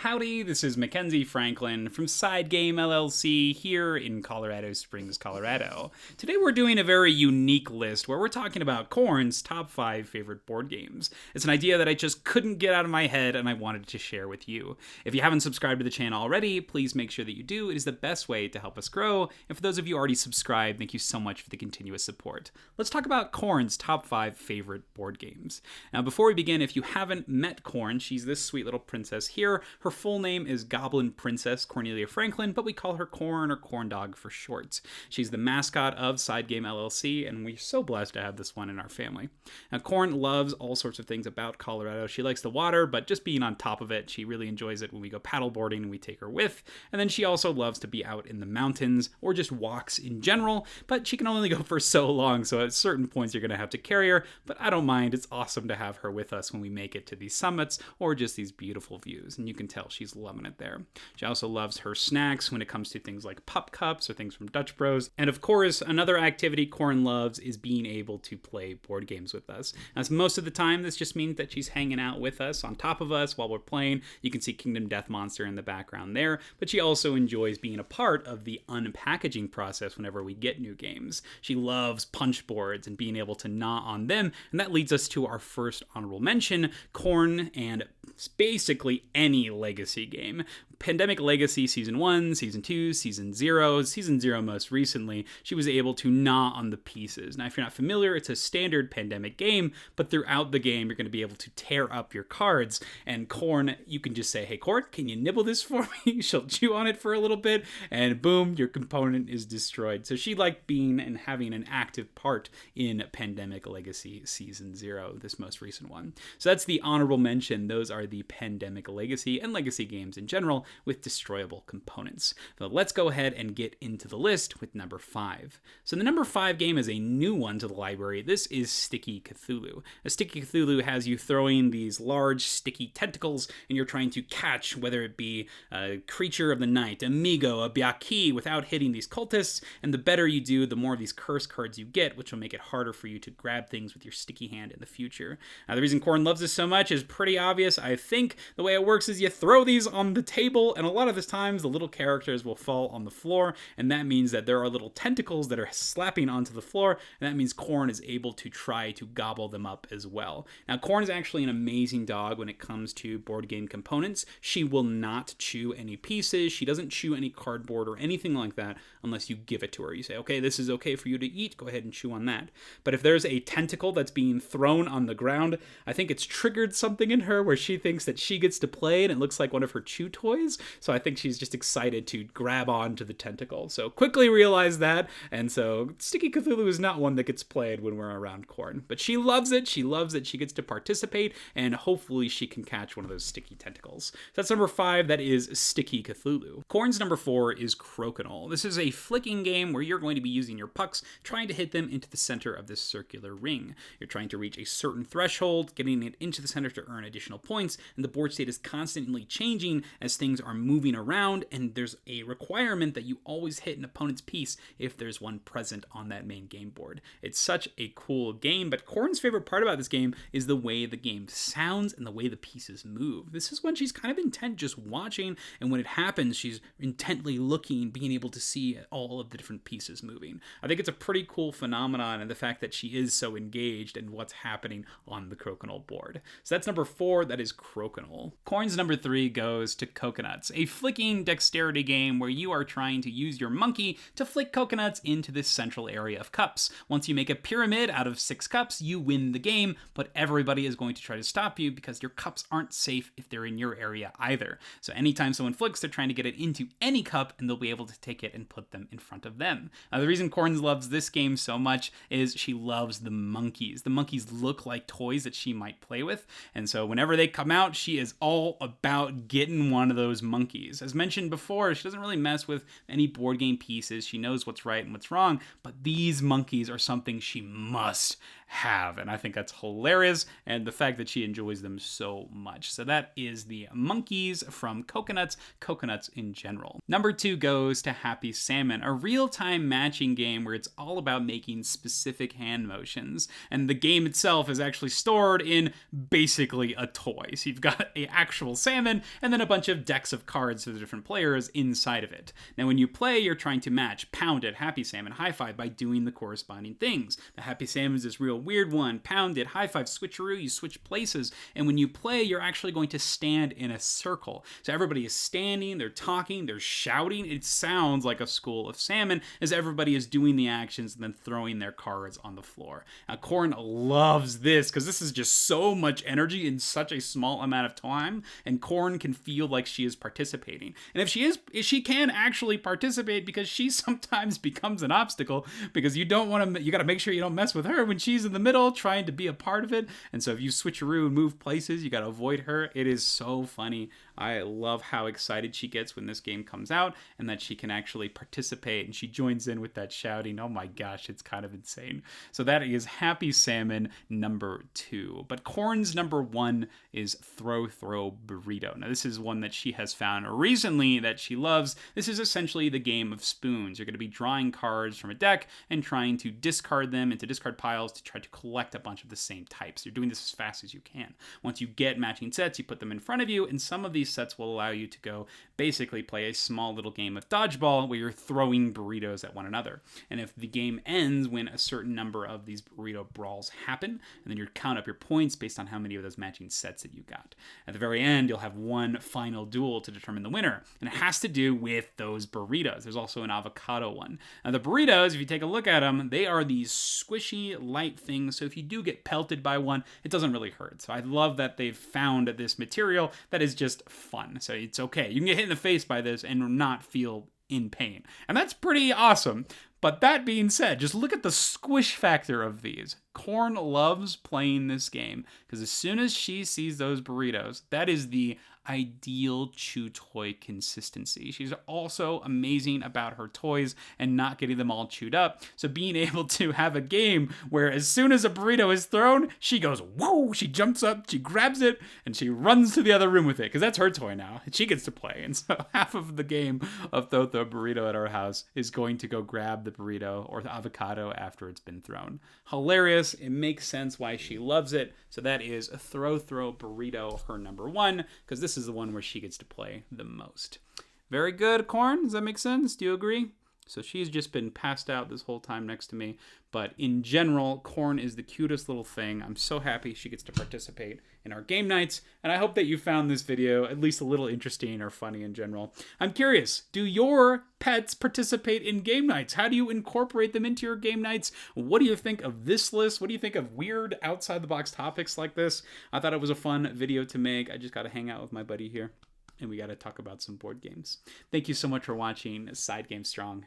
Howdy, this is Mackenzie Franklin from SideGame LLC here in Colorado Springs, Colorado. Today we're doing a very unique list where we're talking about Corn's top 5 favorite board games. It's an idea that I just couldn't get out of my head and I wanted to share with you. If you haven't subscribed to the channel already, please make sure that you do. It is the best way to help us grow. And for those of you already subscribed, thank you so much for the continuous support. Let's talk about Corn's top 5 favorite board games. Now before we begin, if you haven't met Corn, she's this sweet little princess here. Her full name is Goblin Princess Cornelia Franklin, but we call her Corn or Corn Dog for short. She's the mascot of SideGame LLC, and we're so blessed to have this one in our family. Now, Corn loves all sorts of things about Colorado. She likes the water, but just being on top of it, she really enjoys it when we go paddleboarding and we take her with. And then she also loves to be out in the mountains or just walks in general, but she can only go for so long, so at certain points you're going to have to carry her, but I don't mind. It's awesome to have her with us when we make it to these summits or just these beautiful views, and you can tell she's loving it there. She also loves her snacks when it comes to things like pup cups or things from Dutch Bros. And of course, another activity Corn loves is being able to play board games with us. Now, most of the time, this just means that she's hanging out with us, on top of us while we're playing. You can see Kingdom Death Monster in the background there, but she also enjoys being a part of the unpackaging process whenever we get new games. She loves punch boards and being able to gnaw on them, and that leads us to our first honorable mention, Corn and basically any legacy game. Pandemic Legacy Season 1, Season 2, Season 0, Season 0 most recently, she was able to gnaw on the pieces. Now, if you're not familiar, it's a standard Pandemic game, but throughout the game, you're going to be able to tear up your cards, and Corn, you can just say, hey, Corn, can you nibble this for me? She'll chew on it for a little bit, and boom, your component is destroyed. So she liked being and having an active part in Pandemic Legacy Season 0, this most recent one. So that's the honorable mention. Those are the Pandemic Legacy and Legacy games in general with destroyable components. So let's go ahead and get into the list with number 5. So the number 5 game is a new one to the library. This is Sticky Cthulhu. A Sticky Cthulhu has you throwing these large sticky tentacles and you're trying to catch whether it be a creature of the night, a Migo, a Byaki without hitting these cultists, and the better you do, the more of these curse cards you get, which will make it harder for you to grab things with your sticky hand in the future. Now, the reason Corn loves this so much is pretty obvious. I think the way it works is you throw these on the table, and a lot of the times the little characters will fall on the floor, and that means that there are little tentacles that are slapping onto the floor, and that means Corn is able to try to gobble them up as well. Now, Corn is actually an amazing dog when it comes to board game components. She will not chew any pieces. She doesn't chew any cardboard or anything like that unless you give it to her. You say, okay, this is okay for you to eat, go ahead and chew on that. But if there's a tentacle that's being thrown on the ground, I think it's triggered something in her where she thinks that she gets to play and it looks like one of her chew toys. So I think she's just excited to grab onto the tentacle. So quickly realize that. And so Sticky Cthulhu is not one that gets played when we're around Corn. But she loves it. She loves that she gets to participate. And hopefully she can catch one of those sticky tentacles. So that's number 5. That is Sticky Cthulhu. Corn's number 4 is Crokinole. This is a flicking game where you're going to be using your pucks, trying to hit them into the center of this circular ring. You're trying to reach a certain threshold, getting it into the center to earn additional points. And the board state is constantly changing as things are moving around, and there's a requirement that you always hit an opponent's piece if there's one present on that main game board. It's such a cool game, but Corn's favorite part about this game is the way the game sounds and the way the pieces move. This is when she's kind of intent just watching, and when it happens, she's intently looking, being able to see all of the different pieces moving. I think it's a pretty cool phenomenon, and the fact that she is so engaged in what's happening on the Crokinole board. So that's number 4, that is Crokinole. Corn's number 3 goes to Coconuts, a flicking dexterity game where you are trying to use your monkey to flick coconuts into this central area of cups. Once you make a pyramid out of 6 cups, you win the game, but everybody is going to try to stop you because your cups aren't safe if they're in your area either. So anytime someone flicks, they're trying to get it into any cup and they'll be able to take it and put them in front of them. Now, the reason Corn loves this game so much is she loves the monkeys. The monkeys look like toys that she might play with, and so whenever they come out, she is all about getting one of those monkeys. As mentioned before, she doesn't really mess with any board game pieces. She knows what's right and what's wrong, but these monkeys are something she must have. And I think that's hilarious, and the fact that she enjoys them so much. So that is the monkeys from Coconuts in general. Number 2 goes to Happy Salmon, a real-time matching game where it's all about making specific hand motions. And the game itself is actually stored in basically a toy. So you've got an actual salmon and then a bunch of decks of cards for the different players inside of it. Now when you play, you're trying to match Pound It, Happy Salmon, High Five by doing the corresponding things. The Happy Salmon is this real weird one. Pound It, High Five, switcheroo, you switch places. And when you play, you're actually going to stand in a circle. So everybody is standing, they're talking, they're shouting. It sounds like a school of salmon as everybody is doing the actions and then throwing their cards on the floor. Now, Corn loves this because this is just so much energy in such a small amount of time, and Corn can feel like she is participating. And if she can actually participate, because she sometimes becomes an obstacle, because you got to make sure you don't mess with her when she's in the middle trying to be a part of it. And so if you switcheroo and move places, you got to avoid her. It is so funny. I love how excited she gets when this game comes out and that she can actually participate, and she joins in with that shouting. Oh my gosh, it's kind of insane. So that is Happy Salmon number 2. But Corn's number 1 is Throw Burrito. Now this is one that she has found recently that she loves. This is essentially the game of spoons. You're going to be drawing cards from a deck and trying to discard them into discard piles to try to collect a bunch of the same types. You're doing this as fast as you can. Once you get matching sets, you put them in front of you, and some of these sets will allow you to go basically play a small little game of dodgeball where you're throwing burritos at one another. And if the game ends when a certain number of these burrito brawls happen, and then you count up your points based on how many of those matching sets that you got. At the very end, you'll have one final duel to determine the winner, and it has to do with those burritos. There's also an avocado one. Now the burritos, if you take a look at them, they are these squishy, light things, so if you do get pelted by one, it doesn't really hurt. So I love that they've found this material that is just fun. So it's okay. You can get hit in the face by this and not feel in pain. And that's pretty awesome. But that being said, just look at the squish factor of these. Corn loves playing this game because as soon as she sees those burritos, that is the ideal chew toy consistency. She's also amazing about her toys and not getting them all chewed up. So being able to have a game where as soon as a burrito is thrown, she goes, whoa, she jumps up, she grabs it, and she runs to the other room with it because that's her toy now. She gets to play. And so half of the game of Throw Burrito at our house is going to go grab the burrito or the avocado after it's been thrown. Hilarious. It makes sense why she loves it. So that is Throw Burrito, her number 1, because this is the one where she gets to play the most. Very good, Corn. Does that make sense? Do you agree? So she's just been passed out this whole time next to me. But in general, Corn is the cutest little thing. I'm so happy she gets to participate in our game nights. And I hope that you found this video at least a little interesting or funny in general. I'm curious, do your pets participate in game nights? How do you incorporate them into your game nights? What do you think of this list? What do you think of weird outside the box topics like this? I thought it was a fun video to make. I just got to hang out with my buddy here, and we got to talk about some board games. Thank you so much for watching SideGame Strong.